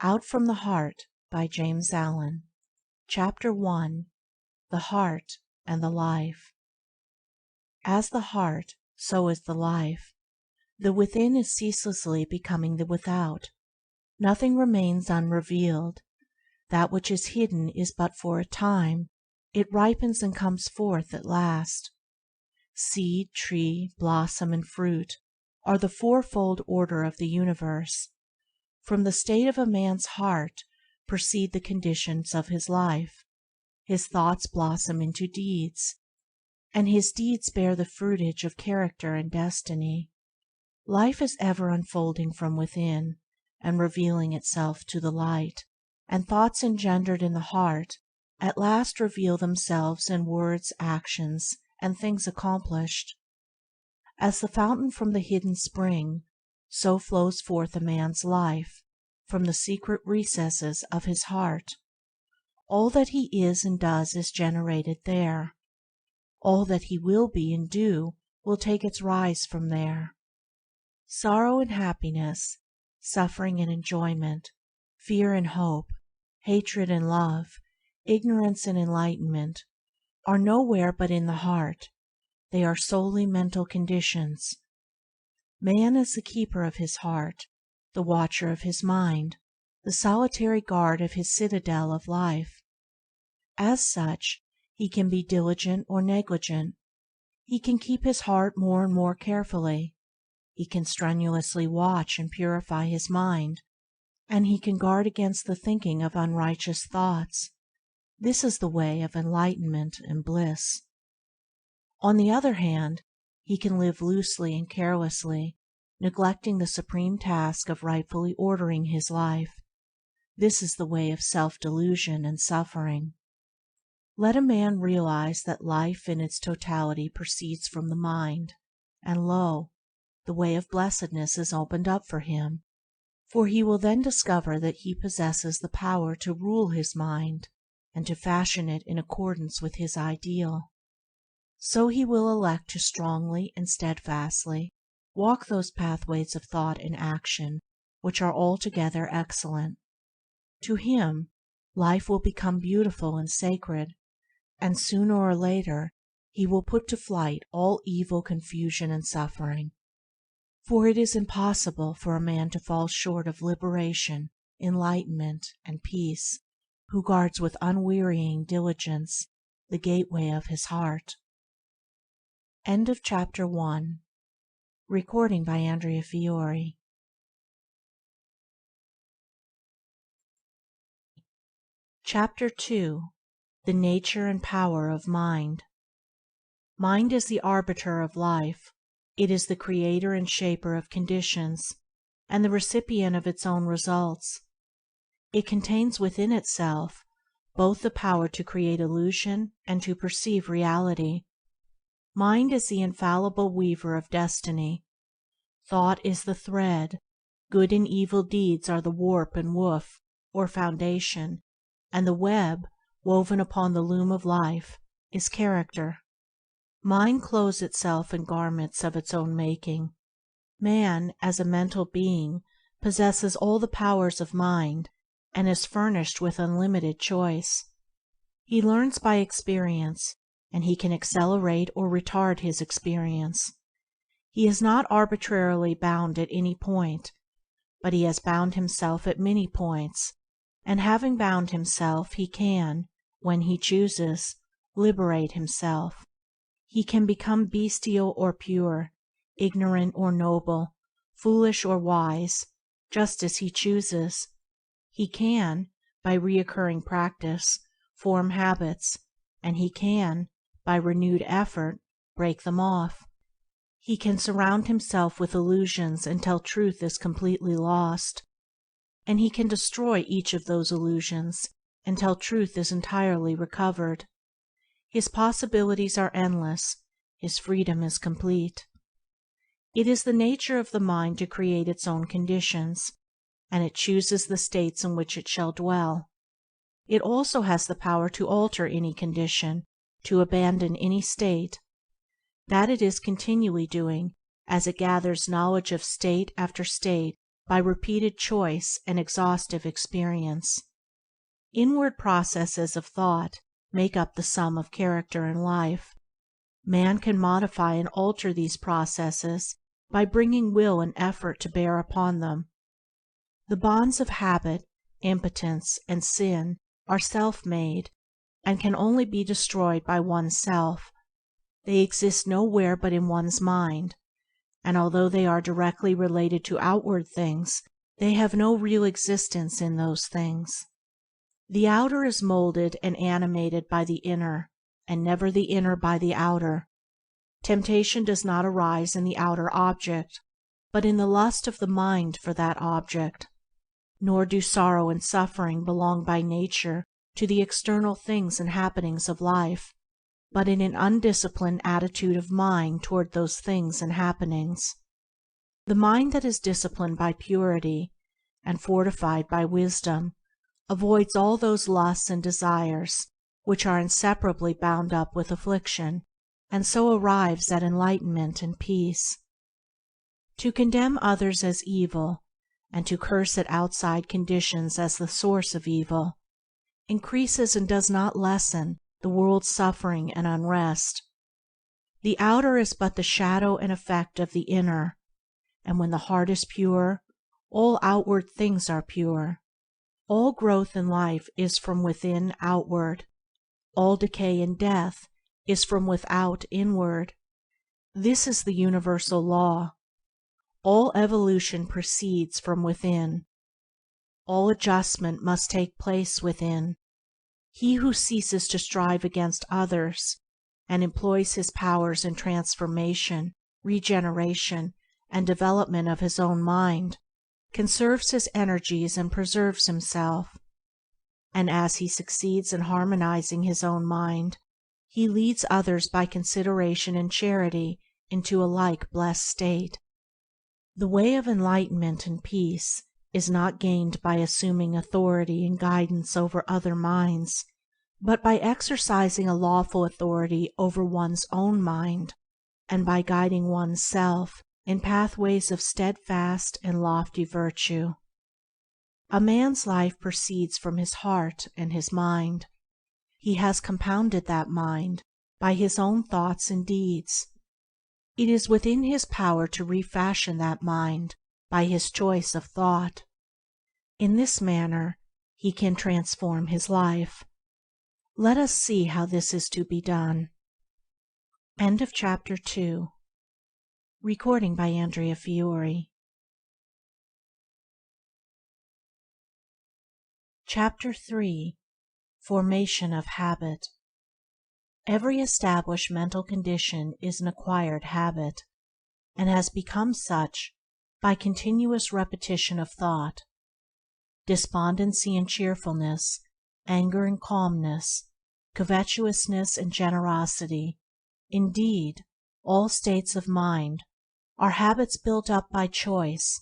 Out from the Heart by Jamesallen. Chapter 1. The Heart and the Life. As the heart, so is the life. The within is ceaselessly becoming the without. Nothing remains unrevealed. That which is hidden is but for a time. It ripens and comes forth at last. Seed, tree, blossom, and fruit are the fourfold order of the universe. From the state of a man's heart proceed the conditions of his life. His thoughts blossom into deeds, and his deeds bear the fruitage of character and destiny. Life is ever unfolding from within and revealing itself to the light, and thoughts engendered in the heart at last reveal themselves in words, actions, and things accomplished. As the fountain from the hidden spring, so flows forth a man's life from the secret recesses of his heart. All that he is and does is generated there. All that he will be and do will take its rise from there. Sorrow and happiness, suffering and enjoyment, fear and hope, hatred and love, ignorance and enlightenment, are nowhere but in the heart. They are solely mental conditions. Man is the keeper of his heart, the watcher of his mind, the solitary guard of his citadel of life. As such, he can be diligent or negligent. He can keep his heart more and more carefully. He can strenuously watch and purify his mind, and he can guard against the thinking of unrighteous thoughts. This is the way of enlightenment and bliss. On the other hand, he can live loosely and carelessly, neglecting the supreme task of rightfully ordering his life. This is the way of self-delusion and suffering. Let a man realize that life in its totality proceeds from the mind, and lo, the way of blessedness is opened up for him, for he will then discover that he possesses the power to rule his mind and to fashion it in accordance with his ideal. So he will elect to strongly and steadfastly walk those pathways of thought and action which are altogether excellent. To him, life will become beautiful and sacred, and sooner or later he will put to flight all evil, confusion, and suffering. For it is impossible for a man to fall short of liberation, enlightenment, and peace, who guards with unwearying diligence the gateway of his heart. End of Chapter 1. Recording by Andrea Fiore. Chapter 2. The Nature and Power of Mind. Mind is the arbiter of life. It is the creator and shaper of conditions, and the recipient of its own results. It contains within itself both the power to create illusion and to perceive reality. Mind is the infallible weaver of destiny. Thought is the thread. Good and evil deeds are the warp and woof, or foundation, and the web, woven upon the loom of life, is character. Mind clothes itself in garments of its own making. Man, as a mental being, possesses all the powers of mind, and is furnished with unlimited choice. He learns by experience, and he can accelerate or retard his experience. He is not arbitrarily bound at any point, but he has bound himself at many points, and having bound himself, he can, when he chooses, liberate himself. He can become bestial or pure, ignorant or noble, foolish or wise, just as he chooses. He can, by recurring practice, form habits, and he can, by renewed effort, break them off. He can surround himself with illusions until truth is completely lost, and he can destroy each of those illusions until truth is entirely recovered. His possibilities are endless. His freedom is complete. It is the nature of the mind to create its own conditions, and it chooses the states in which it shall dwell. It also has the power to alter any condition, to abandon any state. That it is continually doing, as it gathers knowledge of state after state by repeated choice and exhaustive experience. Inward processes of thought make up the sum of character in life. Man can modify and alter these processes by bringing will and effort to bear upon them. The bonds of habit, impotence, and sin are self-made, and can only be destroyed by one's self. They exist nowhere but in one's mind, and although they are directly related to outward things, they have no real existence in those things. The outer is molded and animated by the inner, and never the inner by the outer. Temptation does not arise in the outer object, but in the lust of the mind for that object. Nor do sorrow and suffering belong by nature to the external things and happenings of life, but in an undisciplined attitude of mind toward those things and happenings. The mind that is disciplined by purity and fortified by wisdom avoids all those lusts and desires which are inseparably bound up with affliction, and so arrives at enlightenment and peace. To condemn others as evil, and to curse at outside conditions as the source of evil, increases and does not lessen the world's suffering and unrest. The outer is but the shadow and effect of the inner, and when the heart is pure, all outward things are pure. All growth in life is from within outward. All decay and death is from without inward. This is the universal law. All evolution proceeds from within. All adjustment must take place within. He who ceases to strive against others, and employs his powers in transformation, regeneration, and development of his own mind, conserves his energies and preserves himself. And as he succeeds in harmonizing his own mind, he leads others by consideration and charity into a like blessed state. The way of enlightenment and peace is not gained by assuming authority and guidance over other minds, but by exercising a lawful authority over one's own mind, and by guiding one's self in pathways of steadfast and lofty virtue. A man's life proceeds from his heart and his mind. He has compounded that mind by his own thoughts and deeds. It is within his power to refashion that mind by his choice of thought. In this manner he can transform his life. Let us see how this is to be done. End of chapter 2. Recording by Andrea Fiore. Chapter 3. Formation of Habit. Every established mental condition is an acquired habit, and has become such by continuous repetition of thought. Despondency and cheerfulness, anger and calmness, covetousness and generosity, indeed, all states of mind, are habits built up by choice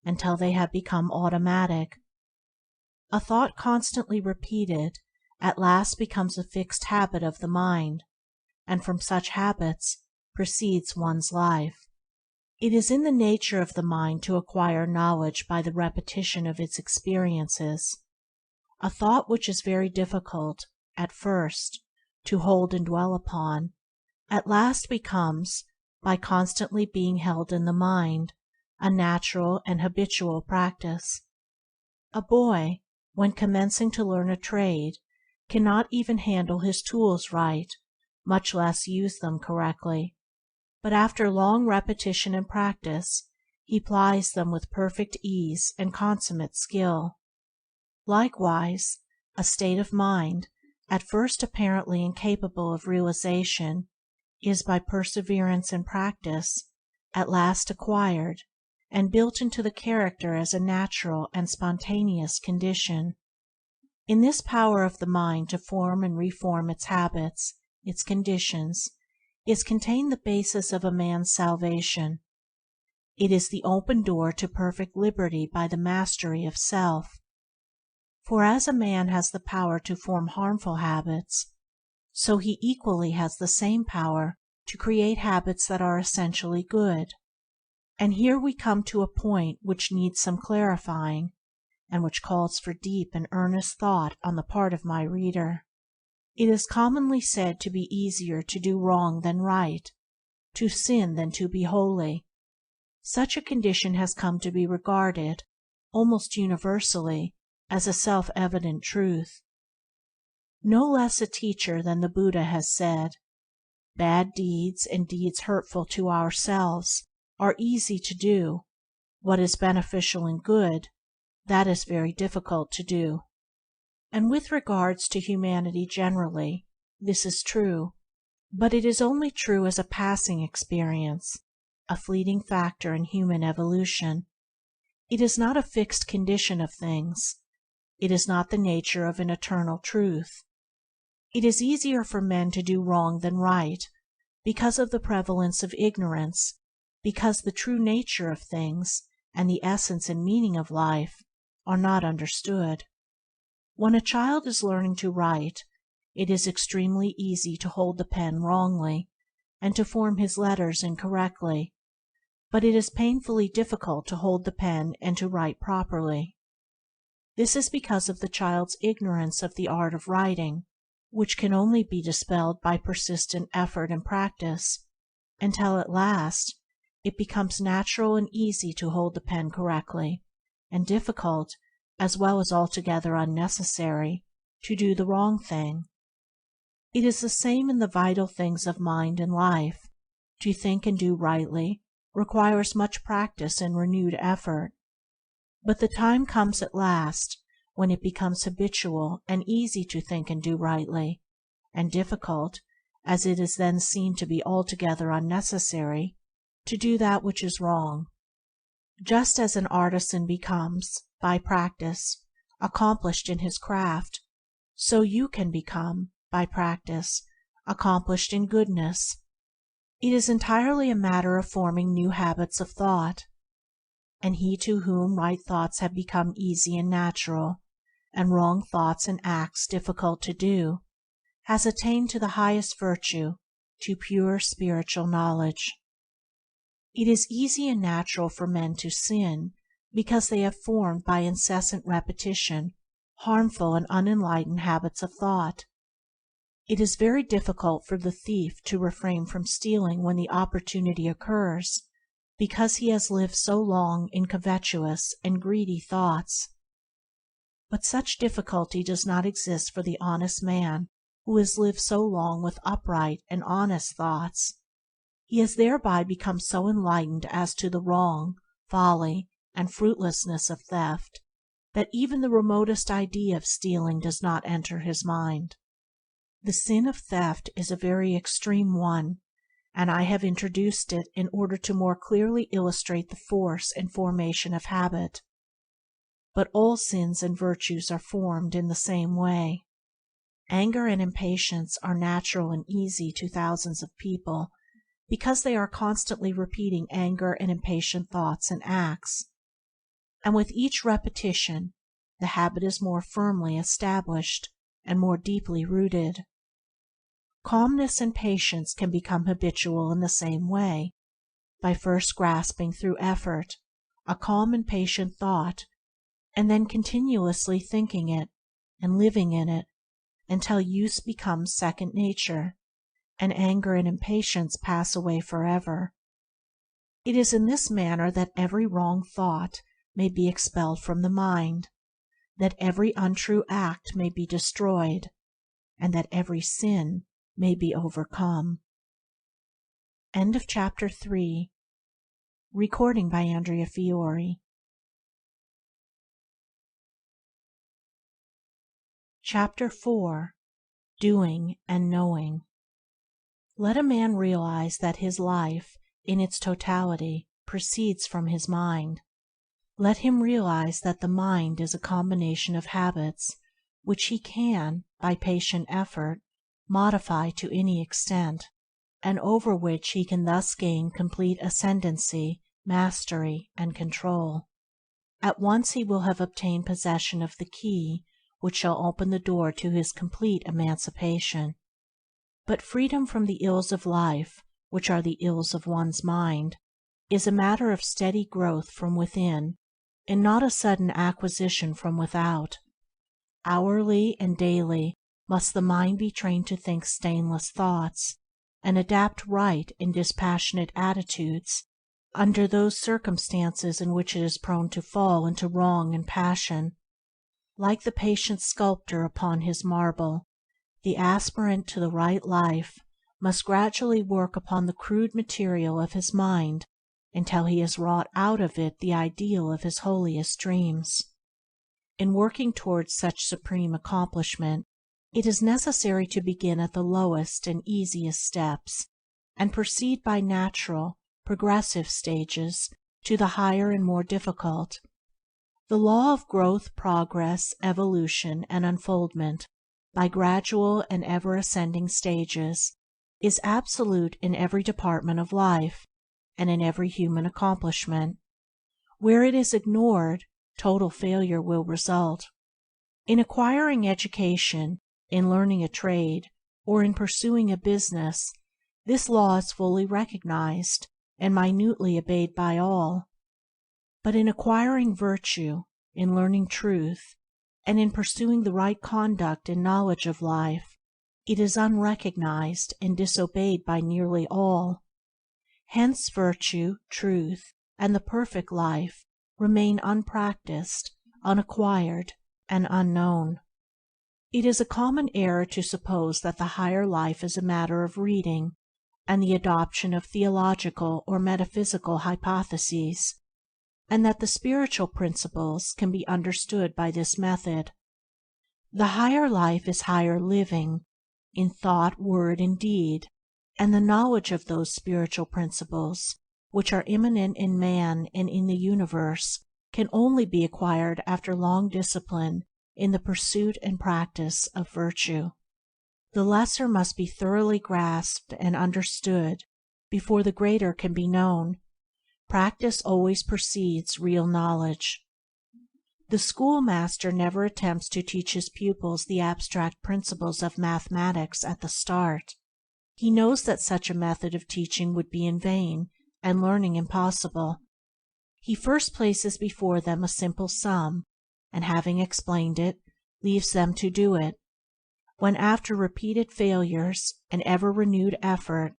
until they have become automatic. A thought constantly repeated at last becomes a fixed habit of the mind, and from such habits proceeds one's life. It is in the nature of the mind to acquire knowledge by the repetition of its experiences. A thought which is very difficult, at first, to hold and dwell upon, at last becomes, by constantly being held in the mind, a natural and habitual practice. A boy, when commencing to learn a trade, cannot even handle his tools right, much less use them correctly, but after long repetition and practice he plies them with perfect ease and consummate skill. Likewise, a state of mind, at first apparently incapable of realization, is by perseverance and practice at last acquired and built into the character as a natural and spontaneous condition. In this power of the mind to form and reform its habits, its conditions, is contained the basis of a man's salvation. It is the open door to perfect liberty by the mastery of self. For as a man has the power to form harmful habits, so he equally has the same power to create habits that are essentially good. And here we come to a point which needs some clarifying, and which calls for deep and earnest thought on the part of my reader. It is commonly said to be easier to do wrong than right, to sin than to be holy. Such a condition has come to be regarded, almost universally, as a self-evident truth. No less a teacher than the Buddha has said, "Bad deeds and deeds hurtful to ourselves are easy to do. What is beneficial and good, that is very difficult to do." And with regards to humanity generally, this is true, but it is only true as a passing experience, a fleeting factor in human evolution. It is not a fixed condition of things. It is not the nature of an eternal truth. It is easier for men to do wrong than right, because of the prevalence of ignorance, because the true nature of things and the essence and meaning of life are not understood. When a child is learning to write, it is extremely easy to hold the pen wrongly, and to form his letters incorrectly, but it is painfully difficult to hold the pen and to write properly. This is because of the child's ignorance of the art of writing, which can only be dispelled by persistent effort and practice, until at last it becomes natural and easy to hold the pen correctly, and difficult, as well as altogether unnecessary, to do the wrong thing. It is the same in the vital things of mind and life. To think and do rightly requires much practice and renewed effort, but the time comes at last when it becomes habitual and easy to think and do rightly, and difficult, as it is then seen to be altogether unnecessary, to do that which is wrong. Just as an artisan becomes, by practice, accomplished in his craft, so you can become, by practice, accomplished in goodness. It is entirely a matter of forming new habits of thought, and he to whom right thoughts have become easy and natural, and wrong thoughts and acts difficult to do, has attained to the highest virtue, to pure spiritual knowledge. It is easy and natural for men to sin, because they have formed by incessant repetition harmful and unenlightened habits of thought. It is very difficult for the thief to refrain from stealing when the opportunity occurs, because he has lived so long in covetous and greedy thoughts. But such difficulty does not exist for the honest man who has lived so long with upright and honest thoughts. He has thereby become so enlightened as to the wrong, folly, and fruitlessness of theft, that even the remotest idea of stealing does not enter his mind. The sin of theft is a very extreme one, and I have introduced it in order to more clearly illustrate the force and formation of habit. But all sins and virtues are formed in the same way. Anger and impatience are natural and easy to thousands of people, because they are constantly repeating anger and impatient thoughts and acts. And with each repetition, the habit is more firmly established and more deeply rooted. Calmness and patience can become habitual in the same way, by first grasping through effort a calm and patient thought, and then continuously thinking it and living in it until use becomes second nature, and anger and impatience pass away forever. It is in this manner that every wrong thought may be expelled from the mind, that every untrue act may be destroyed, and that every sin may be overcome. End of Chapter 3. Recording by Andrea Fiore. Chapter 4. Doing and Knowing. Let a man realize that his life, in its totality, proceeds from his mind. Let him realize that the mind is a combination of habits, which he can, by patient effort, modify to any extent, and over which he can thus gain complete ascendancy, mastery, and control. At once he will have obtained possession of the key which shall open the door to his complete emancipation. But freedom from the ills of life, which are the ills of one's mind, is a matter of steady growth from within, and not a sudden acquisition from without. Hourly and daily must the mind be trained to think stainless thoughts, and adapt right and dispassionate attitudes under those circumstances in which it is prone to fall into wrong and passion. Like the patient sculptor upon his marble, the aspirant to the right life must gradually work upon the crude material of his mind until he has wrought out of it the ideal of his holiest dreams. In working towards such supreme accomplishment, it is necessary to begin at the lowest and easiest steps, and proceed by natural, progressive stages to the higher and more difficult. The law of growth, progress, evolution, and unfoldment, by gradual and ever ascending stages, is absolute in every department of life, and in every human accomplishment. Where it is ignored, total failure will result. In acquiring education, in learning a trade, or in pursuing a business, this law is fully recognized and minutely obeyed by all. But in acquiring virtue, in learning truth, and in pursuing the right conduct and knowledge of life, it is unrecognized and disobeyed by nearly all. Hence virtue, truth, and the perfect life remain unpracticed, unacquired, and unknown. It is a common error to suppose that the higher life is a matter of reading and the adoption of theological or metaphysical hypotheses, and that the spiritual principles can be understood by this method. The higher life is higher living, in thought, word, and deed, and the knowledge of those spiritual principles, which are immanent in man and in the universe, can only be acquired after long discipline in the pursuit and practice of virtue. The lesser must be thoroughly grasped and understood before the greater can be known. Practice always precedes real knowledge. The schoolmaster never attempts to teach his pupils the abstract principles of mathematics at the start. He knows that such a method of teaching would be in vain and learning impossible. He first places before them a simple sum, and having explained it, leaves them to do it. When after repeated failures and ever renewed effort,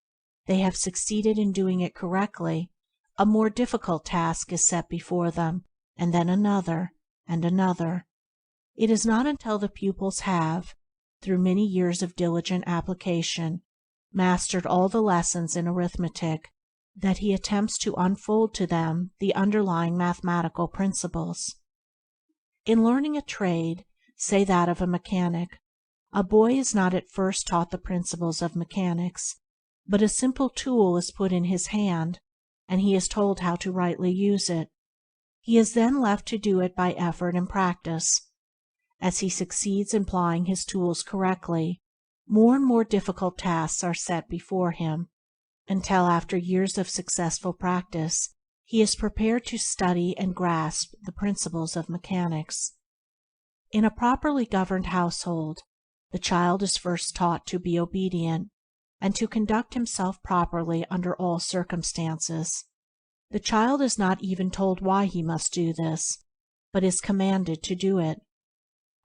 they have succeeded in doing it correctly, a more difficult task is set before them, and then another, and another. It is not until the pupils have, through many years of diligent application, mastered all the lessons in arithmetic, that he attempts to unfold to them the underlying mathematical principles. In learning a trade, say that of a mechanic, a boy is not at first taught the principles of mechanics, but a simple tool is put in his hand, and he is told how to rightly use it. He is then left to do it by effort and practice. As he succeeds in plying his tools correctly, more and more difficult tasks are set before him, until after years of successful practice he is prepared to study and grasp the principles of mechanics. In a properly governed household, the child is first taught to be obedient, and to conduct himself properly under all circumstances. The child is not even told why he must do this, but is commanded to do it.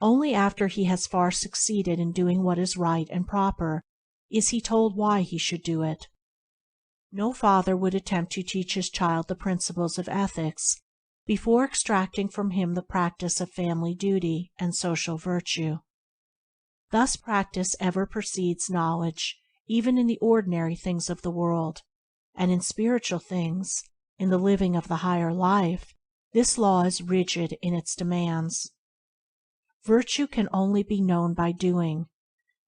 Only after he has far succeeded in doing what is right and proper is he told why he should do it. No father would attempt to teach his child the principles of ethics before extracting from him the practice of family duty and social virtue. Thus practice ever precedes knowledge, even in the ordinary things of the world, and in spiritual things, in the living of the higher life, this law is rigid in its demands. Virtue can only be known by doing,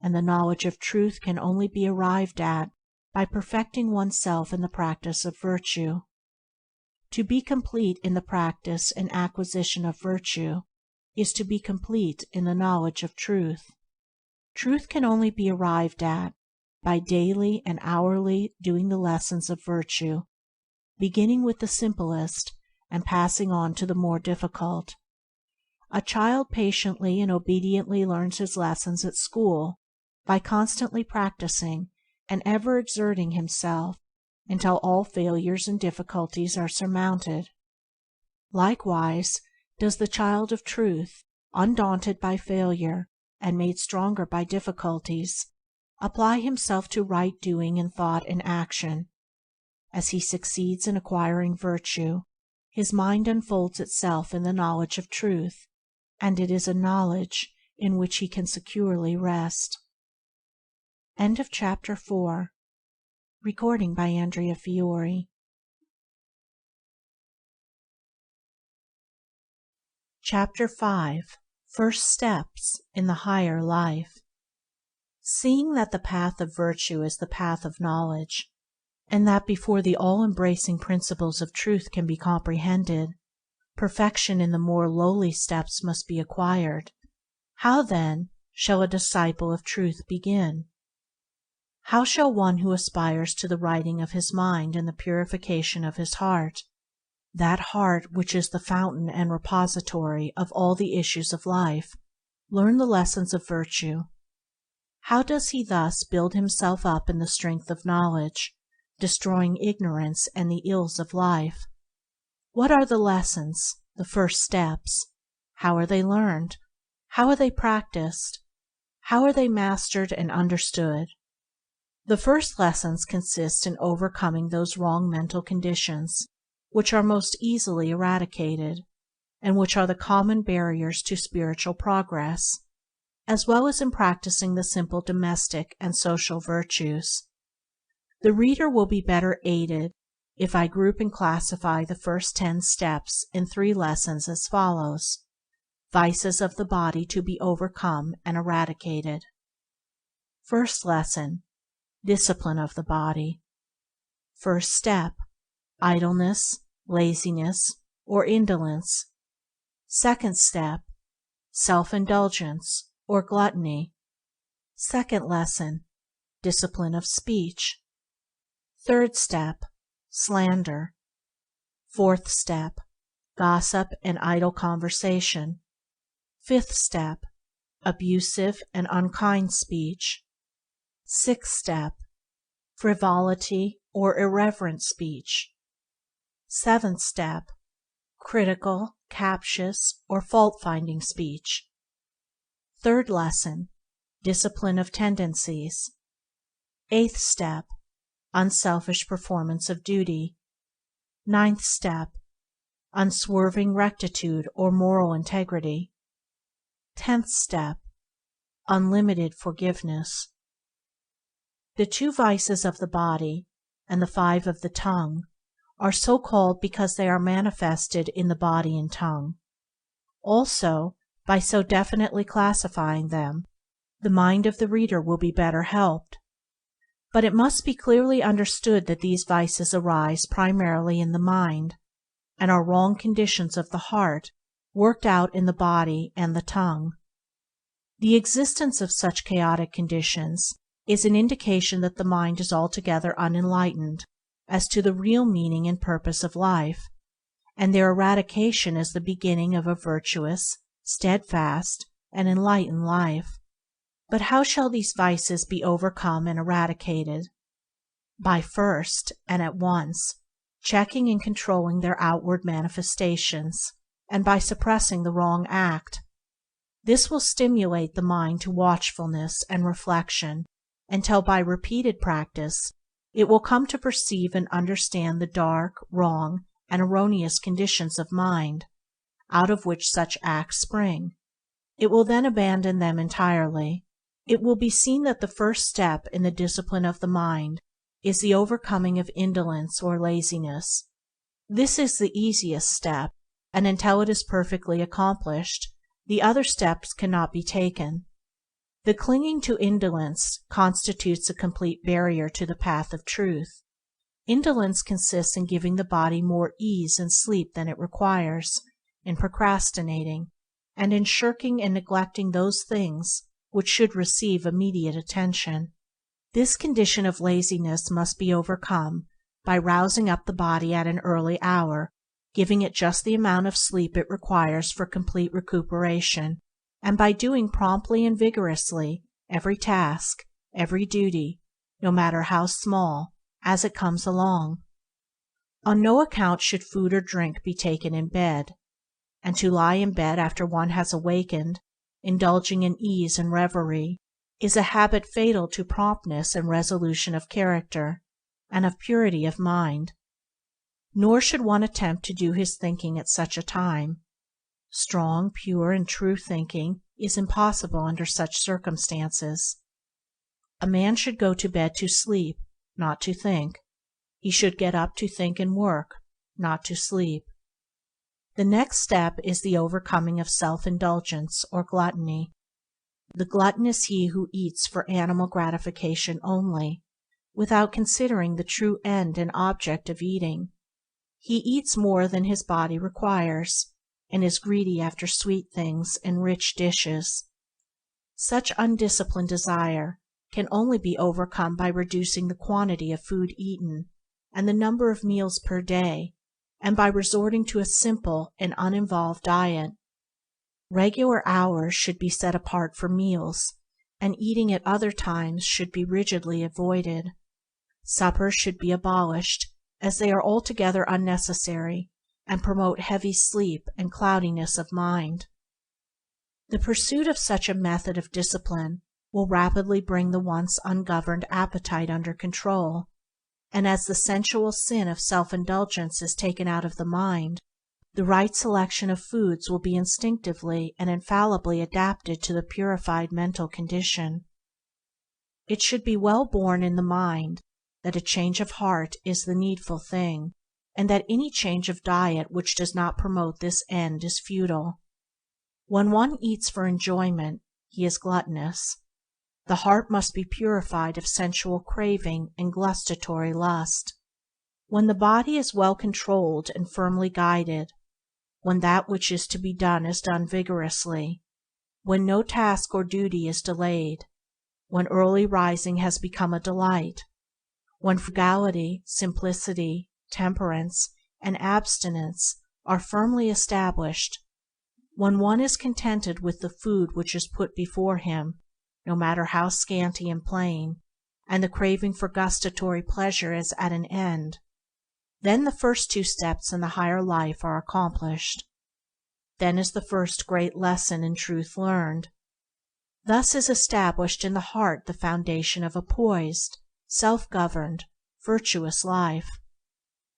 and the knowledge of truth can only be arrived at by perfecting oneself in the practice of virtue. To be complete in the practice and acquisition of virtue is to be complete in the knowledge of truth. Truth can only be arrived at by daily and hourly doing the lessons of virtue, beginning with the simplest and passing on to the more difficult. A child patiently and obediently learns his lessons at school by constantly practicing and ever exerting himself until all failures and difficulties are surmounted. Likewise does the child of truth, undaunted by failure and made stronger by difficulties, apply himself to right doing in thought and action. As he succeeds in acquiring virtue, his mind unfolds itself in the knowledge of truth, and it is a knowledge in which he can securely rest. End of Chapter 4. Recording by Andrea Fiore. Chapter 5. First Steps in the Higher Life. Seeing that the path of virtue is the path of knowledge, and that before the all-embracing principles of truth can be comprehended, perfection in the more lowly steps must be acquired, how then shall a disciple of truth begin? How shall one who aspires to the righting of his mind and the purification of his heart, that heart which is the fountain and repository of all the issues of life, learn the lessons of virtue? How does he thus build himself up in the strength of knowledge, destroying ignorance and the ills of life? What are the lessons, the first steps? How are they learned? How are they practiced? How are they mastered and understood? The first lessons consist in overcoming those wrong mental conditions which are most easily eradicated, and which are the common barriers to spiritual progress, as well as in practicing the simple domestic and social virtues. The reader will be better aided if I group and classify the first 10 steps in 3 lessons as follows: Vices of the body to be overcome and eradicated. First lesson: Discipline of the body. First step: idleness, laziness, or indolence. Second step: self-indulgence or gluttony. Second lesson: discipline of speech. Third step: slander. Fourth step: gossip and idle conversation. Fifth step: abusive and unkind speech. Sixth step: frivolity or irreverent speech. Seventh step: critical, captious, or fault-finding speech. Third lesson: discipline of tendencies. Eighth step: unselfish performance of duty. Ninth step: unswerving rectitude or moral integrity. 10th step: unlimited forgiveness. The 2 vices of the body and the 5 of the tongue are so called because they are manifested in the body and tongue. Also, by so definitely classifying them, the mind of the reader will be better helped. But it must be clearly understood that these vices arise primarily in the mind, and are wrong conditions of the heart worked out in the body and the tongue. The existence of such chaotic conditions is an indication that the mind is altogether unenlightened as to the real meaning and purpose of life, and their eradication is the beginning of a virtuous, steadfast, and enlightened life. But how shall these vices be overcome and eradicated? By first, and at once, checking and controlling their outward manifestations, and by suppressing the wrong act. This will stimulate the mind to watchfulness and reflection, until by repeated practice it will come to perceive and understand the dark, wrong, and erroneous conditions of mind, out of which such acts spring. It will then abandon them entirely. It will be seen that the first step in the discipline of the mind is the overcoming of indolence or laziness. This is the easiest step, and until it is perfectly accomplished, the other steps cannot be taken. The clinging to indolence constitutes a complete barrier to the path of truth. Indolence consists in giving the body more ease and sleep than it requires, in procrastinating, and in shirking and neglecting those things which should receive immediate attention. This condition of laziness must be overcome by rousing up the body at an early hour, giving it just the amount of sleep it requires for complete recuperation, and by doing promptly and vigorously every task, every duty, no matter how small, as it comes along. On no account should food or drink be taken in bed, and to lie in bed after one has awakened, indulging in ease and reverie, is a habit fatal to promptness and resolution of character, and of purity of mind. Nor should one attempt to do his thinking at such a time. Strong, pure, and true thinking is impossible under such circumstances. A man should go to bed to sleep, not to think. He should get up to think and work, not to sleep. The next step is the overcoming of self-indulgence or gluttony. The glutton is he who eats for animal gratification only, without considering the true end and object of eating. He eats more than his body requires, and is greedy after sweet things and rich dishes. Such undisciplined desire can only be overcome by reducing the quantity of food eaten and the number of meals per day, and by resorting to a simple and uninvolved diet. Regular hours should be set apart for meals, and eating at other times should be rigidly avoided. Suppers should be abolished, as they are altogether unnecessary and promote heavy sleep and cloudiness of mind. The pursuit of such a method of discipline will rapidly bring the once ungoverned appetite under control, and as the sensual sin of self-indulgence is taken out of the mind, the right selection of foods will be instinctively and infallibly adapted to the purified mental condition. It should be well borne in the mind that a change of heart is the needful thing, and that any change of diet which does not promote this end is futile. When one eats for enjoyment, he is gluttonous. The heart must be purified of sensual craving and gustatory lust. When the body is well controlled and firmly guided, when that which is to be done is done vigorously, when no task or duty is delayed, when early rising has become a delight, when frugality, simplicity, temperance, and abstinence are firmly established, when one is contented with the food which is put before him, no matter how scanty and plain, and the craving for gustatory pleasure is at an end, then the first two steps in the higher life are accomplished. Then is the first great lesson in truth learned. Thus is established in the heart the foundation of a poised, self-governed, virtuous life.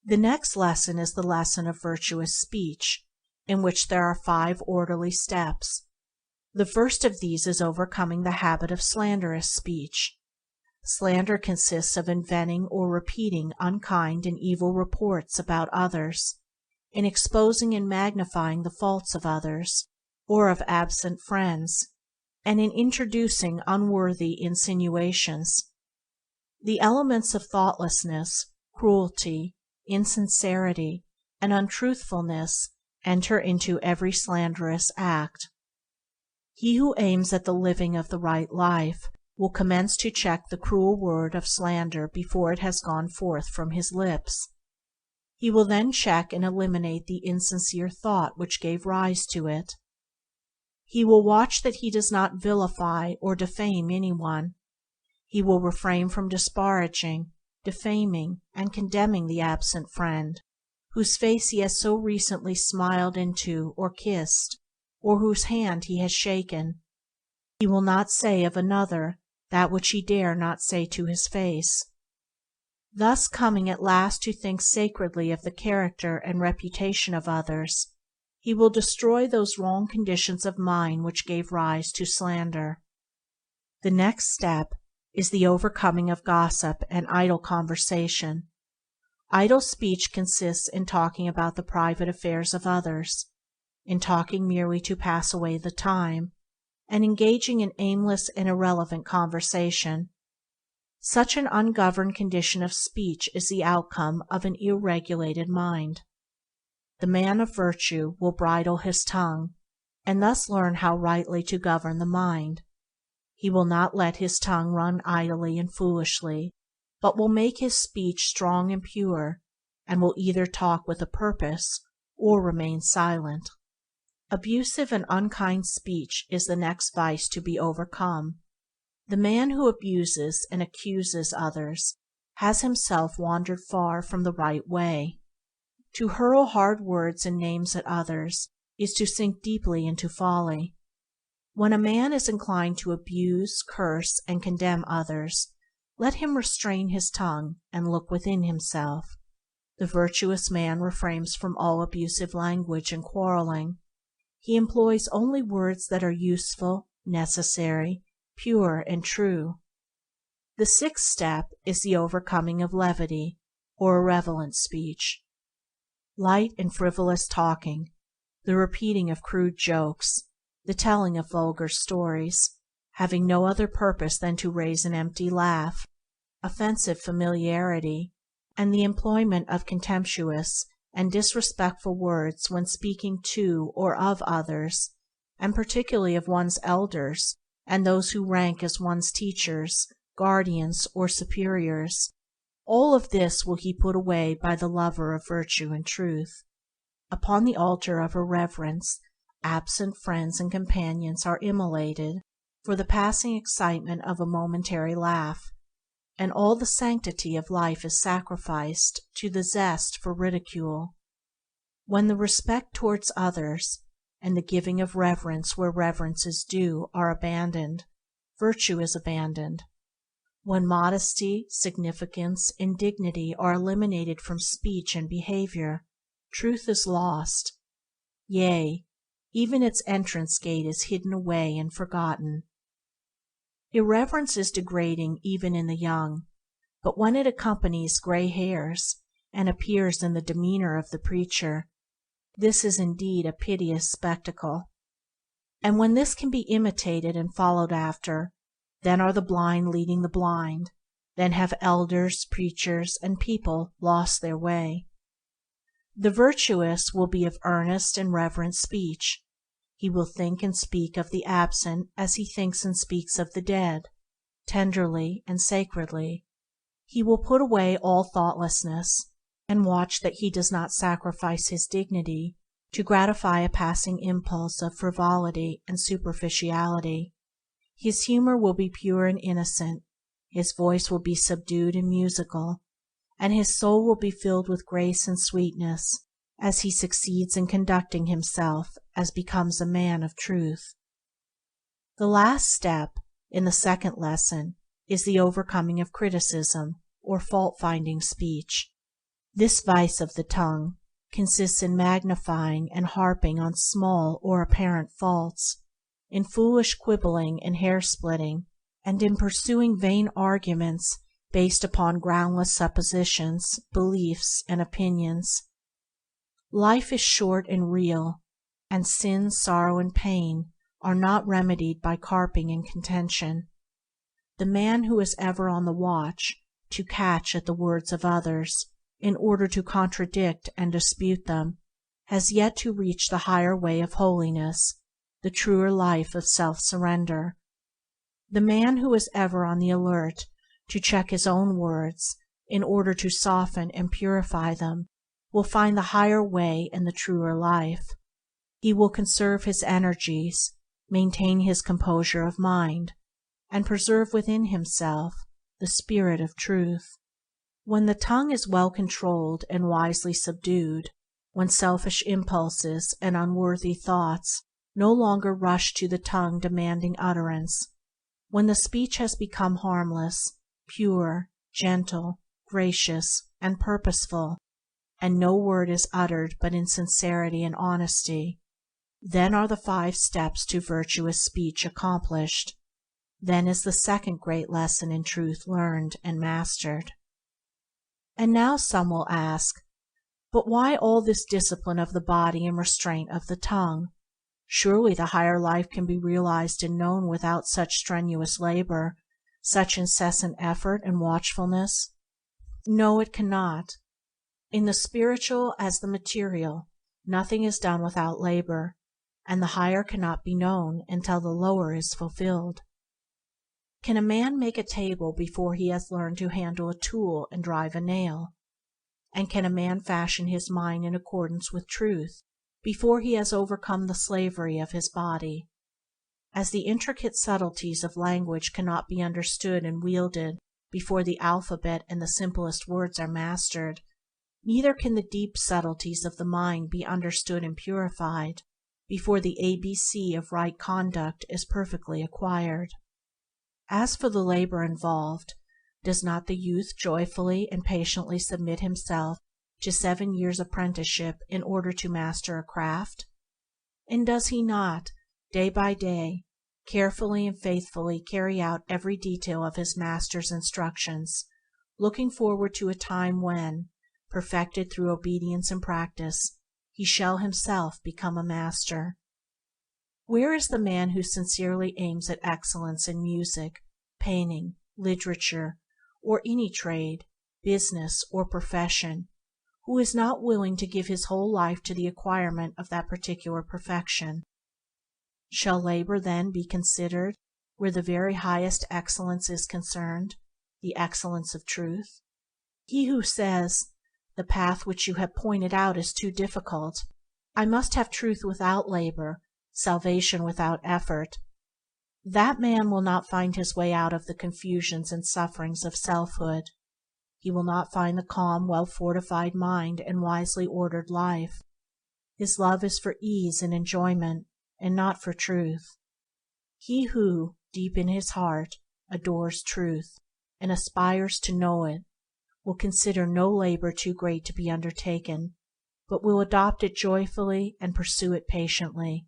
The next lesson is the lesson of virtuous speech, in which there are 5 orderly steps. The first of these is overcoming the habit of slanderous speech. Slander consists of inventing or repeating unkind and evil reports about others, in exposing and magnifying the faults of others, or of absent friends, and in introducing unworthy insinuations. The elements of thoughtlessness, cruelty, insincerity, and untruthfulness enter into every slanderous act. He who aims at the living of the right life will commence to check the cruel word of slander before it has gone forth from his lips. He will then check and eliminate the insincere thought which gave rise to it. He will watch that he does not vilify or defame anyone. He will refrain from disparaging, defaming, and condemning the absent friend, whose face he has so recently smiled into or kissed, or whose hand he has shaken. He will not say of another that which he dare not say to his face. Thus, coming at last to think sacredly of the character and reputation of others, he will destroy those wrong conditions of mind which gave rise to slander. The next step is the overcoming of gossip and idle conversation. Idle speech consists in talking about the private affairs of others, in talking merely to pass away the time, and engaging in aimless and irrelevant conversation. Such an ungoverned condition of speech is the outcome of an ill-regulated mind. The man of virtue will bridle his tongue, and thus learn how rightly to govern the mind. He will not let his tongue run idly and foolishly, but will make his speech strong and pure, and will either talk with a purpose or remain silent. Abusive and unkind speech is the next vice to be overcome. The man who abuses and accuses others has himself wandered far from the right way. To hurl hard words and names at others is to sink deeply into folly. When a man is inclined to abuse, curse, and condemn others, let him restrain his tongue and look within himself. The virtuous man refrains from all abusive language and quarreling. He employs only words that are useful, necessary, pure, and true. The sixth step is the overcoming of levity, or irrelevant speech. Light and frivolous talking, the repeating of crude jokes, the telling of vulgar stories, having no other purpose than to raise an empty laugh, offensive familiarity, and the employment of contemptuous and disrespectful words when speaking to or of others, and particularly of one's elders and those who rank as one's teachers, guardians, or superiors, all of this will he put away by the lover of virtue and truth. Upon the altar of irreverence, absent friends and companions are immolated for the passing excitement of a momentary laugh, and all the sanctity of life is sacrificed to the zest for ridicule. When the respect towards others, and the giving of reverence where reverence is due, are abandoned, virtue is abandoned. When modesty, significance, and dignity are eliminated from speech and behavior, truth is lost. Yea, even its entrance gate is hidden away and forgotten. Irreverence is degrading even in the young, but when it accompanies gray hairs and appears in the demeanor of the preacher, this is indeed a piteous spectacle. And when this can be imitated and followed after, then are the blind leading the blind, then have elders, preachers, and people lost their way. The virtuous will be of earnest and reverent speech. He will think and speak of the absent as he thinks and speaks of the dead, tenderly and sacredly. He will put away all thoughtlessness, and watch that he does not sacrifice his dignity to gratify a passing impulse of frivolity and superficiality. His humor will be pure and innocent, his voice will be subdued and musical, and his soul will be filled with grace and sweetness, as he succeeds in conducting himself as becomes a man of truth. The last step in the second lesson is the overcoming of criticism, or fault-finding speech. This vice of the tongue consists in magnifying and harping on small or apparent faults, in foolish quibbling and hair-splitting, and in pursuing vain arguments based upon groundless suppositions, beliefs, and opinions. Life is short and real, and sin, sorrow, and pain are not remedied by carping and contention. The man who is ever on the watch to catch at the words of others in order to contradict and dispute them has yet to reach the higher way of holiness, the truer life of self-surrender. The man who is ever on the alert to check his own words in order to soften and purify them will find the higher way and the truer life. He will conserve his energies, maintain his composure of mind, and preserve within himself the spirit of truth. When the tongue is well controlled and wisely subdued, when selfish impulses and unworthy thoughts no longer rush to the tongue demanding utterance, when the speech has become harmless, pure, gentle, gracious, and purposeful, and no word is uttered but in sincerity and honesty, then are the 5 steps to virtuous speech accomplished. Then is the second great lesson in truth learned and mastered. And now some will ask, but why all this discipline of the body and restraint of the tongue? Surely the higher life can be realized and known without such strenuous labor, such incessant effort and watchfulness? No, it cannot. In the spiritual as the material, nothing is done without labor, and the higher cannot be known until the lower is fulfilled. Can a man make a table before he has learned to handle a tool and drive a nail? And can a man fashion his mind in accordance with truth before he has overcome the slavery of his body? As the intricate subtleties of language cannot be understood and wielded before the alphabet and the simplest words are mastered, neither can the deep subtleties of the mind be understood and purified before the ABC of right conduct is perfectly acquired. As for the labor involved, does not the youth joyfully and patiently submit himself to 7 years' apprenticeship in order to master a craft? And does he not, day by day, carefully and faithfully carry out every detail of his master's instructions, looking forward to a time when, perfected through obedience and practice, he shall himself become a master? Where is the man who sincerely aims at excellence in music, painting, literature, or any trade, business, or profession, who is not willing to give his whole life to the acquirement of that particular perfection? Shall labor then be considered where the very highest excellence is concerned, the excellence of truth? He who says, "The path which you have pointed out is too difficult. I must have truth without labor, salvation without effort," that man will not find his way out of the confusions and sufferings of selfhood. He will not find the calm, well-fortified mind and wisely ordered life. His love is for ease and enjoyment, and not for truth. He who, deep in his heart, adores truth, and aspires to know it, will consider no labor too great to be undertaken, but will adopt it joyfully and pursue it patiently.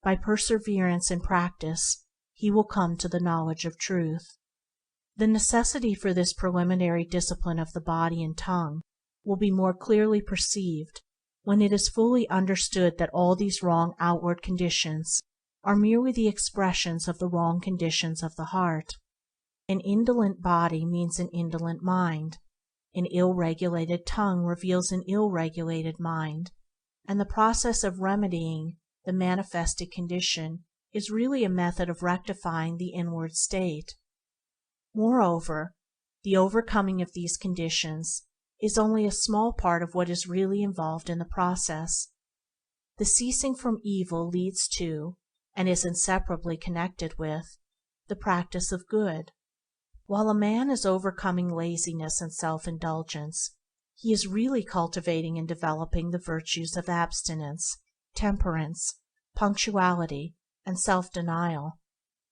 By perseverance and practice he will come to the knowledge of truth. The necessity for this preliminary discipline of the body and tongue will be more clearly perceived when it is fully understood that all these wrong outward conditions are merely the expressions of the wrong conditions of the heart. An indolent body means an indolent mind. An ill-regulated tongue reveals an ill-regulated mind, and the process of remedying the manifested condition is really a method of rectifying the inward state. Moreover, the overcoming of these conditions is only a small part of what is really involved in the process. The ceasing from evil leads to, and is inseparably connected with, the practice of good. While a man is overcoming laziness and self-indulgence, he is really cultivating and developing the virtues of abstinence, temperance, punctuality, and self-denial.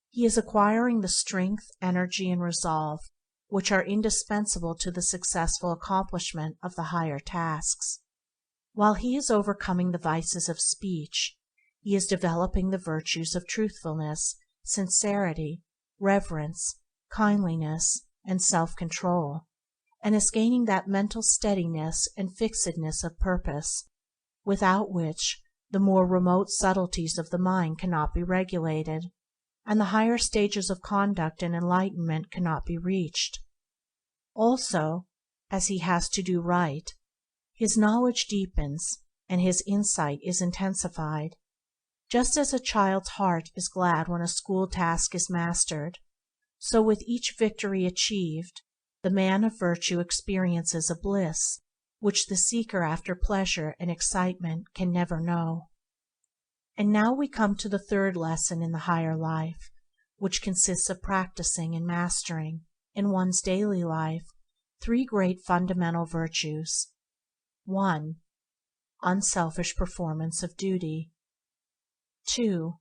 He is acquiring the strength, energy, and resolve which are indispensable to the successful accomplishment of the higher tasks. While he is overcoming the vices of speech, he is developing the virtues of truthfulness, sincerity, reverence, kindliness, and self-control, and is gaining that mental steadiness and fixedness of purpose without which the more remote subtleties of the mind cannot be regulated, and the higher stages of conduct and enlightenment cannot be reached. Also, as he has to do right, his knowledge deepens and his insight is intensified. Just as a child's heart is glad when a school task is mastered, so with each victory achieved, the man of virtue experiences a bliss which the seeker after pleasure and excitement can never know. And now we come to the third lesson in the higher life, which consists of practicing and mastering, in one's daily life, 3 great fundamental virtues. 1. Unselfish performance of duty. 2.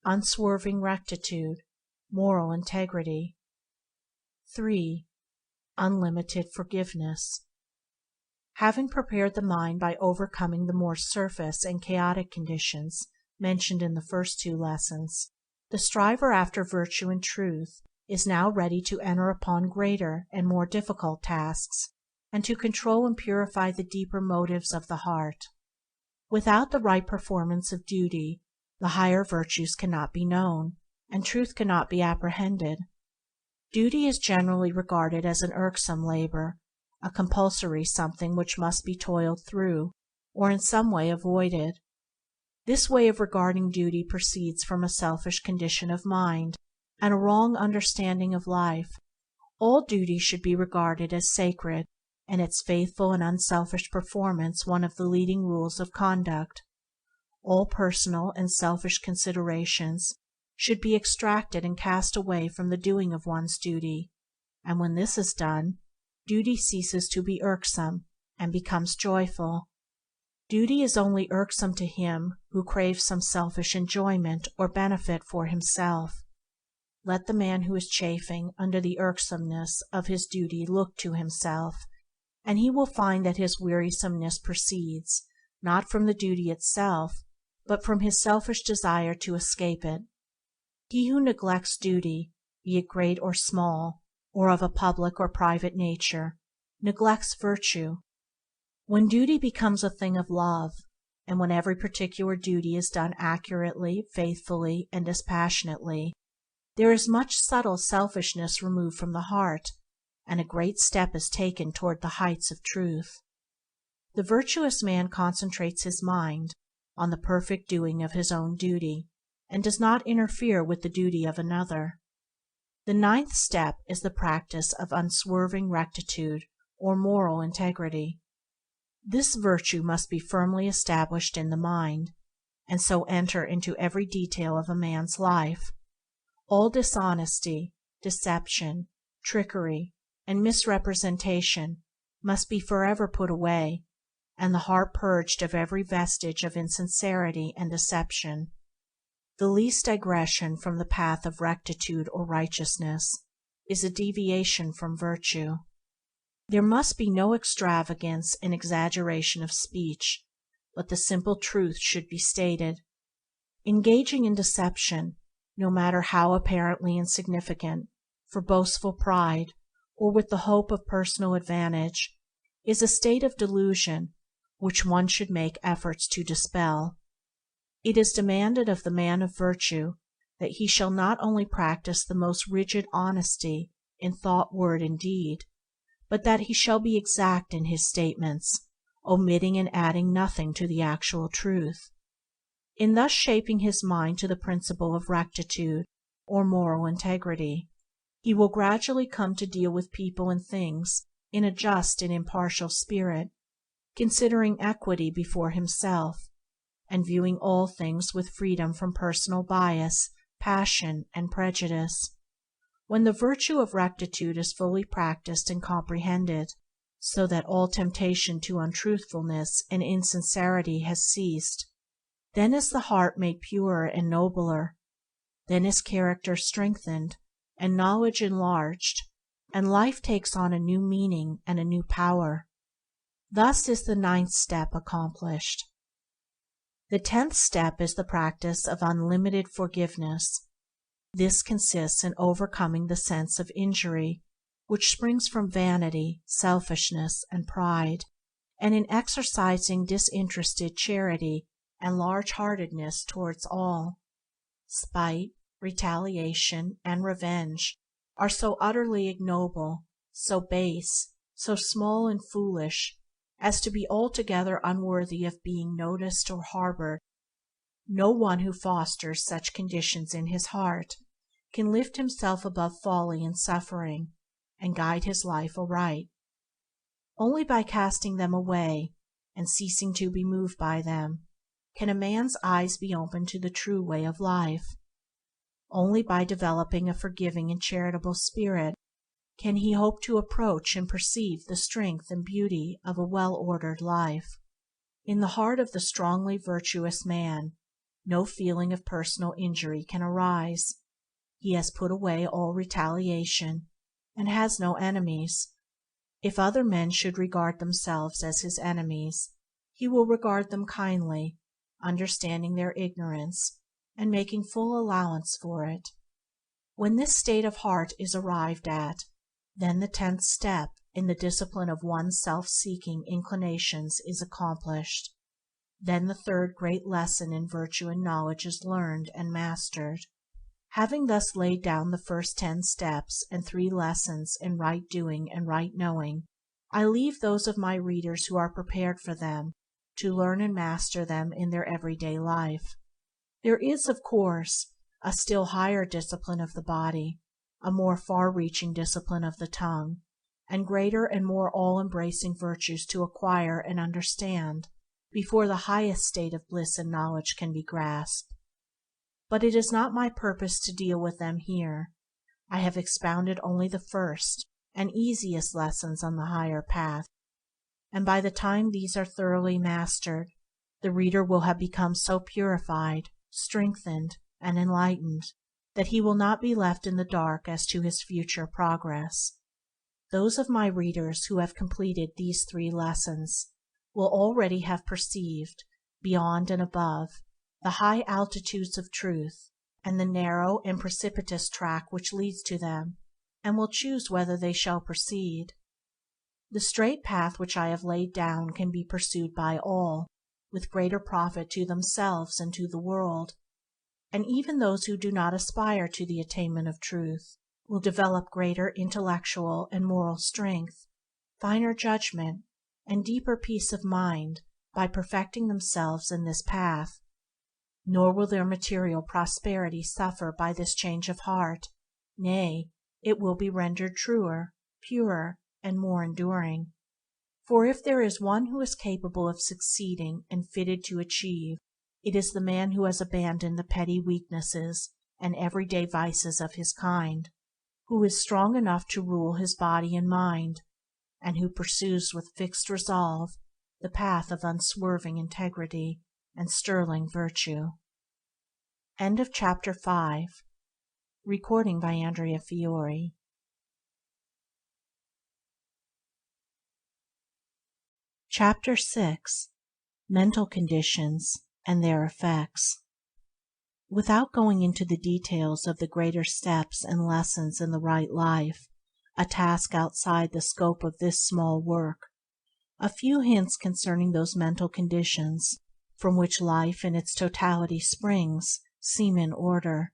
Unswerving rectitude, moral integrity. 3. Unlimited forgiveness. Having prepared the mind by overcoming the more surface and chaotic conditions mentioned in the first 2 lessons, the striver after virtue and truth is now ready to enter upon greater and more difficult tasks, and to control and purify the deeper motives of the heart. Without the right performance of duty, the higher virtues cannot be known, and truth cannot be apprehended. Duty is generally regarded as an irksome labor, a compulsory something which must be toiled through, or in some way avoided. This way of regarding duty proceeds from a selfish condition of mind and a wrong understanding of life. All duty should be regarded as sacred, and its faithful and unselfish performance one of the leading rules of conduct. All personal and selfish considerations should be extracted and cast away from the doing of one's duty. and when this is done, duty ceases to be irksome and becomes joyful. Duty is only irksome to him who craves some selfish enjoyment or benefit for himself. Let the man who is chafing under the irksomeness of his duty look to himself, and he will find that his wearisomeness proceeds, not from the duty itself, but from his selfish desire to escape it. He who neglects duty, be it great or small, or of a public or private nature, neglects virtue. When duty becomes a thing of love, and when every particular duty is done accurately, faithfully, and dispassionately, there is much subtle selfishness removed from the heart, and a great step is taken toward the heights of truth. The virtuous man concentrates his mind on the perfect doing of his own duty, and does not interfere with the duty of another. The ninth step is the practice of unswerving rectitude or moral integrity. This virtue must be firmly established in the mind, and so enter into every detail of a man's life. All dishonesty, deception, trickery, and misrepresentation must be forever put away, and the heart purged of every vestige of insincerity and deception. The least digression from the path of rectitude or righteousness is a deviation from virtue. There must be no extravagance and exaggeration of speech, but the simple truth should be stated. Engaging in deception, no matter how apparently insignificant, for boastful pride, or with the hope of personal advantage, is a state of delusion which one should make efforts to dispel. It is demanded of the man of virtue that he shall not only practice the most rigid honesty in thought, word, and deed, but that he shall be exact in his statements, omitting and adding nothing to the actual truth. In thus shaping his mind to the principle of rectitude or moral integrity, he will gradually come to deal with people and things in a just and impartial spirit, considering equity before himself, and viewing all things with freedom from personal bias, passion, and prejudice. When the virtue of rectitude is fully practiced and comprehended, so that all temptation to untruthfulness and insincerity has ceased, then is the heart made purer and nobler, then is character strengthened, and knowledge enlarged, and life takes on a new meaning and a new power. Thus is the ninth step accomplished. The 10th step is the practice of unlimited forgiveness. This consists in overcoming the sense of injury which springs from vanity, selfishness, and pride, and in exercising disinterested charity and large-heartedness towards all. Spite, retaliation, and revenge are so utterly ignoble, so base, so small and foolish, as to be altogether unworthy of being noticed or harbored. No one who fosters such conditions in his heart can lift himself above folly and suffering, and guide his life aright. Only by casting them away, and ceasing to be moved by them, can a man's eyes be opened to the true way of life. Only by developing a forgiving and charitable spirit can he hope to approach and perceive the strength and beauty of a well-ordered life. In the heart of the strongly virtuous man, no feeling of personal injury can arise. He has put away all retaliation, and has no enemies. If other men should regard themselves as his enemies, he will regard them kindly, understanding their ignorance, and making full allowance for it. When this state of heart is arrived at, then the 10th step in the discipline of one's self-seeking inclinations is accomplished. Then the 3rd great lesson in virtue and knowledge is learned and mastered. Having thus laid down the first 10 steps and 3 lessons in right doing and right knowing, I leave those of my readers who are prepared for them to learn and master them in their everyday life. There is, of course, a still higher discipline of the body, a more far-reaching discipline of the tongue, and greater and more all-embracing virtues to acquire and understand before the highest state of bliss and knowledge can be grasped. But it is not my purpose to deal with them here. I have expounded only the first, and easiest lessons on the higher path, and by the time these are thoroughly mastered, the reader will have become so purified, strengthened, and enlightened that he will not be left in the dark as to his future progress. Those of my readers who have completed these 3 lessons will already have perceived, beyond and above, the high altitudes of truth, and the narrow and precipitous track which leads to them, and will choose whether they shall proceed. The straight path which I have laid down can be pursued by all, with greater profit to themselves and to the world, and even those who do not aspire to the attainment of truth will develop greater intellectual and moral strength, finer judgment, and deeper peace of mind by perfecting themselves in this path, nor will their material prosperity suffer by this change of heart. Nay, it will be rendered truer, purer, and more enduring. For if there is one who is capable of succeeding and fitted to achieve, it is the man who has abandoned the petty weaknesses and everyday vices of his kind, who is strong enough to rule his body and mind, and who pursues with fixed resolve the path of unswerving integrity and sterling virtue. End of Chapter 5. Recording by Andrea Fiore. Chapter 6. Mental Conditions and Their Effects. Without going into the details of the greater steps and lessons in the right life, a task outside the scope of this small work, a few hints concerning those mental conditions from which life in its totality springs seem in order.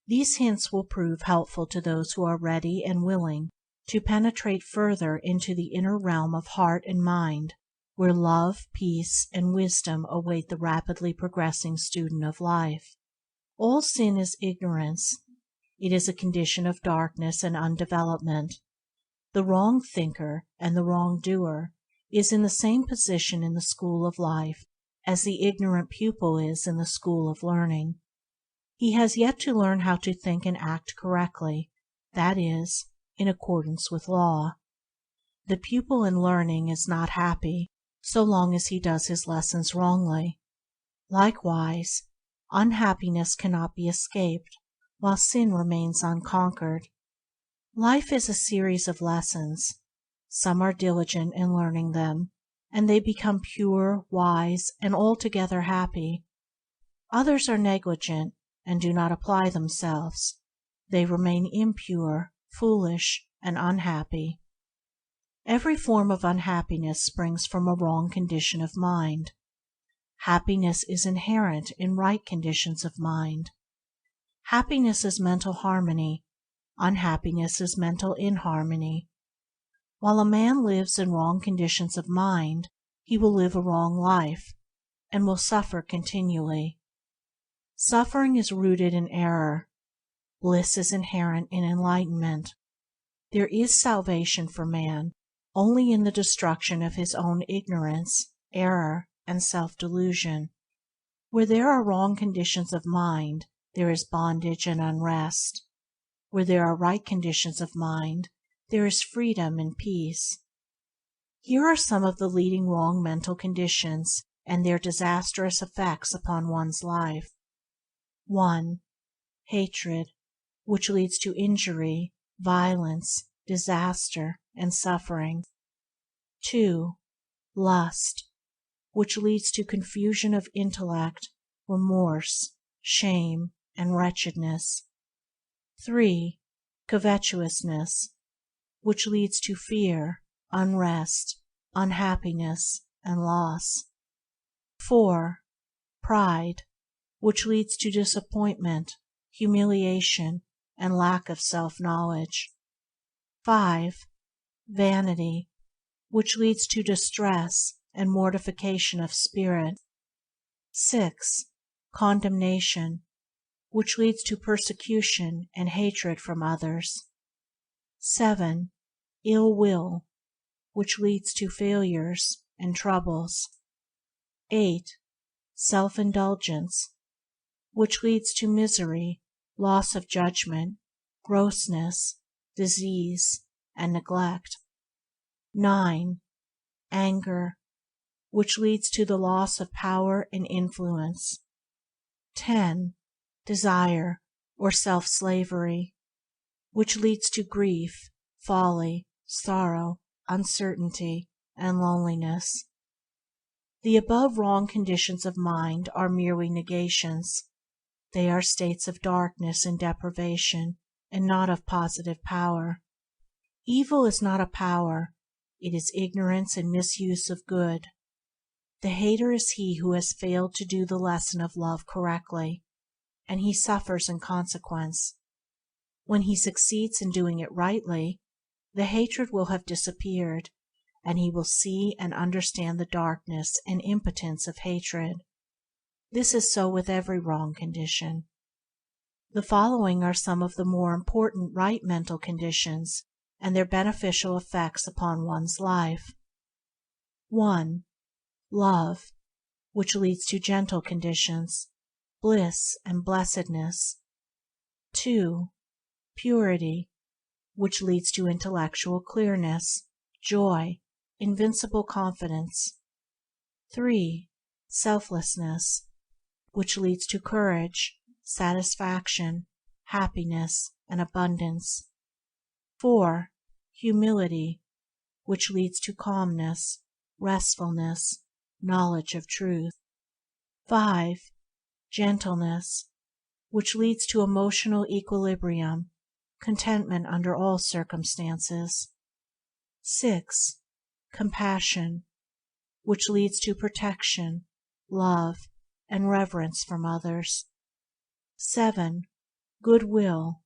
These hints will prove helpful to those who are ready and willing to penetrate further into the inner realm of heart and mind, where love, peace, and wisdom await the rapidly progressing student of life. All sin is ignorance. It is a condition of darkness and undevelopment. The wrong thinker and the wrong doer is in the same position in the school of life as the ignorant pupil is in the school of learning. He has yet to learn how to think and act correctly, that is, in accordance with law. The pupil in learning is not happy so long as he does his lessons wrongly. Likewise, unhappiness cannot be escaped while sin remains unconquered. Life is a series of lessons. Some are diligent in learning them, and they become pure, wise, and altogether happy. Others are negligent and do not apply themselves. They remain impure, foolish, and unhappy. Every form of unhappiness springs from a wrong condition of mind. Happiness is inherent in right conditions of mind. Happiness is mental harmony. Unhappiness is mental inharmony. While a man lives in wrong conditions of mind, he will live a wrong life, and will suffer continually. Suffering is rooted in error. Bliss is inherent in enlightenment. There is salvation for man only in the destruction of his own ignorance, error, and self-delusion. Where there are wrong conditions of mind, there is bondage and unrest. Where there are right conditions of mind, there is freedom and peace. Here are some of the leading wrong mental conditions and their disastrous effects upon one's life. 1. Hatred, which leads to injury, violence, disaster, and suffering. 2. Lust, which leads to confusion of intellect, remorse, shame, and wretchedness. 3. Covetousness, which leads to fear, unrest, unhappiness, and loss. 4. Pride, which leads to disappointment, humiliation, and lack of self-knowledge. 5. Vanity, which leads to distress and mortification of spirit. 6. Condemnation, which leads to persecution and hatred from others. 7. Ill will, which leads to failures and troubles. 8. Self-indulgence, which leads to misery, loss of judgment, grossness, disease, and neglect. 9. Anger, which leads to the loss of power and influence. 10. Desire, or self-slavery, which leads to grief, folly, sorrow, uncertainty, and loneliness. The above wrong conditions of mind are merely negations. They are states of darkness and deprivation, and not of positive power. Evil is not a power, it is ignorance and misuse of good. The hater is he who has failed to do the lesson of love correctly, and he suffers in consequence. When he succeeds in doing it rightly, the hatred will have disappeared, and he will see and understand the darkness and impotence of hatred. This is so with every wrong condition. The following are some of the more important right mental conditions and their beneficial effects upon one's life. 1. Love, which leads to gentle conditions, bliss and blessedness. 2. Purity, which leads to intellectual clearness, joy, invincible confidence. 3. Selflessness, which leads to courage, satisfaction, happiness, and abundance. 4. Humility, which leads to calmness, restfulness, knowledge of truth. 5. Gentleness, which leads to emotional equilibrium, contentment under all circumstances. 6. Compassion, which leads to protection, love, and reverence from others. 7. Goodwill,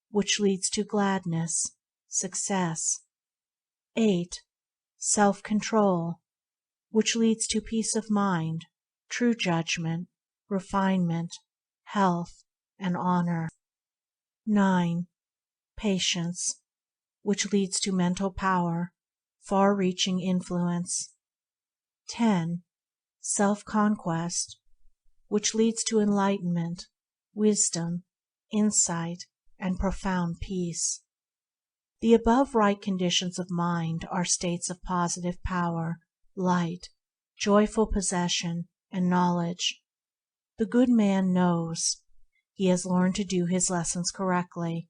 which leads to gladness, success. 8. Self-control, which leads to peace of mind, true judgment, refinement, health, and honor. 9. Patience, which leads to mental power, far-reaching influence. 10. Self-conquest, which leads to enlightenment, wisdom, insight, and profound peace. The above right conditions of mind are states of positive power, light, joyful possession, and knowledge. The good man knows. He has learned to do his lessons correctly,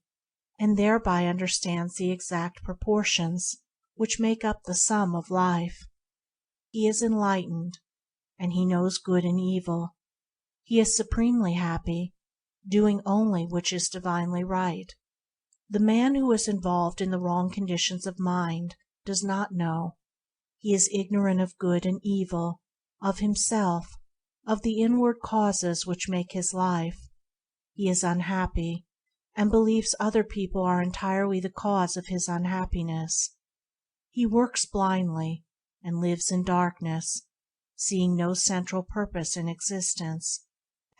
and thereby understands the exact proportions which make up the sum of life. He is enlightened, and he knows good and evil. He is supremely happy, doing only which is divinely right. The man who is involved in the wrong conditions of mind does not know. He is ignorant of good and evil, of himself, of the inward causes which make his life. He is unhappy, and believes other people are entirely the cause of his unhappiness. He works blindly, and lives in darkness, seeing no central purpose in existence,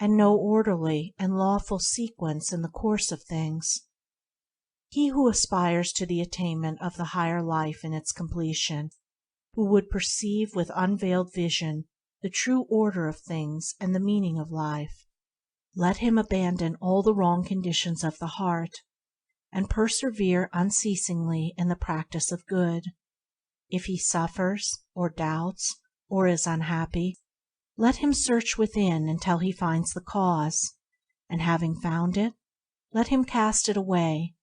and no orderly and lawful sequence in the course of things. He who aspires to the attainment of the higher life in its completion, who would perceive with unveiled vision the true order of things and the meaning of life, let him abandon all the wrong conditions of the heart, and persevere unceasingly in the practice of good. If he suffers, or doubts, or is unhappy, let him search within until he finds the cause, and having found it, let him cast it away.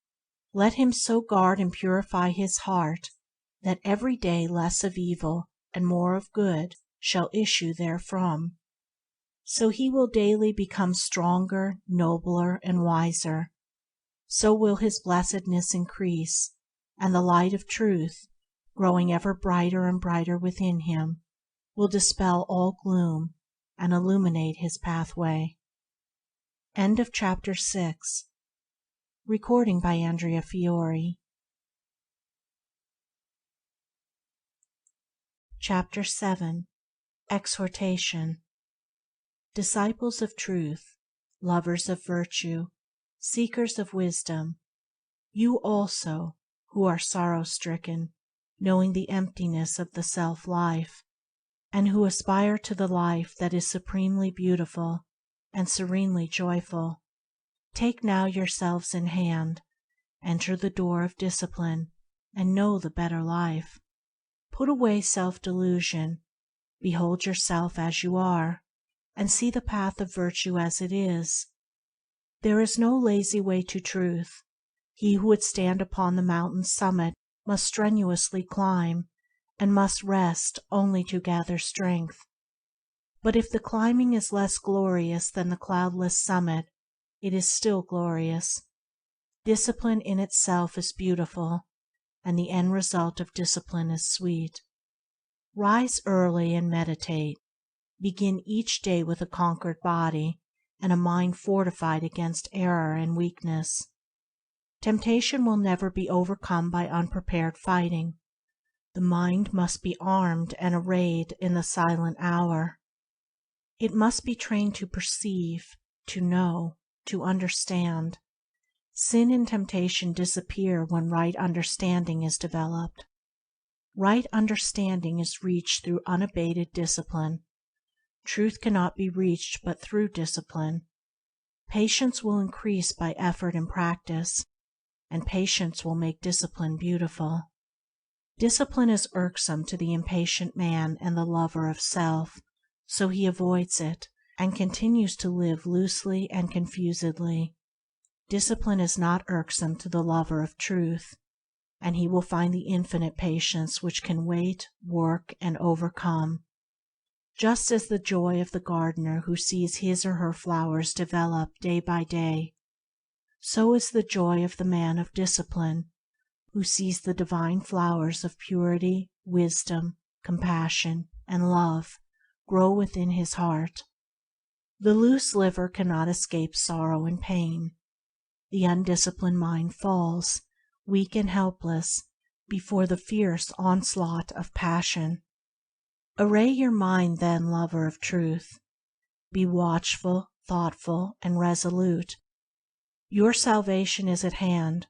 Let him so guard and purify his heart that every day less of evil and more of good shall issue therefrom. So he will daily become stronger, nobler, and wiser. So will his blessedness increase, and the light of truth, growing ever brighter and brighter within him, will dispel all gloom and illuminate his pathway. End of Chapter 6. Recording by Andrea Fiore. Chapter 7. Exhortation. Disciples of truth, lovers of virtue, seekers of wisdom, you also, who are sorrow-stricken, knowing the emptiness of the self-life, and who aspire to the life that is supremely beautiful and serenely joyful, take now yourselves in hand, enter the door of discipline, and know the better life. Put away self-delusion, behold yourself as you are, and see the path of virtue as it is. There is no lazy way to truth. He who would stand upon the mountain's summit must strenuously climb, and must rest only to gather strength. But if the climbing is less glorious than the cloudless summit, it is still glorious. Discipline in itself is beautiful, and the end result of discipline is sweet. Rise early and meditate. Begin each day with a conquered body, and a mind fortified against error and weakness. Temptation will never be overcome by unprepared fighting. The mind must be armed and arrayed in the silent hour. It must be trained to perceive, to know, to understand. Sin and temptation disappear when right understanding is developed. Right understanding is reached through unabated discipline. Truth cannot be reached but through discipline. Patience will increase by effort and practice, and patience will make discipline beautiful. Discipline is irksome to the impatient man and the lover of self, so he avoids it and continues to live loosely and confusedly. Discipline is not irksome to the lover of truth, and he will find the infinite patience which can wait, work, and overcome. Just as the joy of the gardener who sees his or her flowers develop day by day, so is the joy of the man of discipline who sees the divine flowers of purity, wisdom, compassion, and love grow within his heart. The loose liver cannot escape sorrow and pain. The undisciplined mind falls, weak and helpless, before the fierce onslaught of passion. Array your mind then, lover of truth. Be watchful, thoughtful, and resolute. Your salvation is at hand.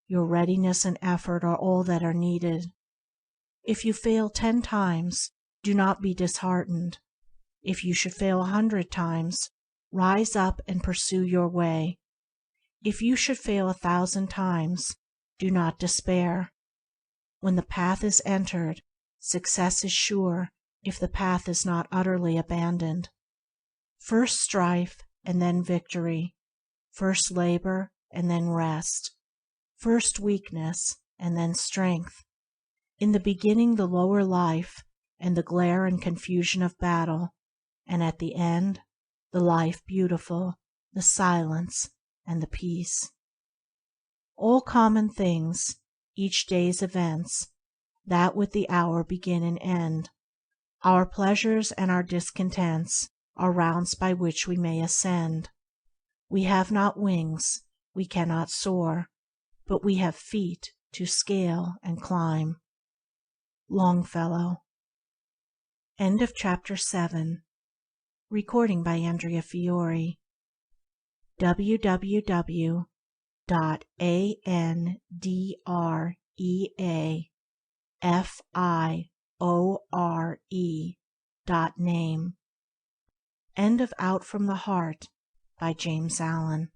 Your readiness and effort are all that are needed. If you fail 10 times, do not be disheartened. If you should fail 100 times, rise up and pursue your way. If you should fail 1,000 times, do not despair. When the path is entered, success is sure if the path is not utterly abandoned. First strife and then victory. First labor and then rest. First weakness and then strength. In the beginning the lower life and the glare and confusion of battle, and at the end the life beautiful, the silence, and the peace. All common things, each day's events, that with the hour begin and end. Our pleasures and our discontents are rounds by which we may ascend. We have not wings, we cannot soar, but we have feet to scale and climb. Longfellow. End of chapter 7. Recording by Andrea Fiore. www.andreafiore.name. End of Out from the Heart by Jamesallen.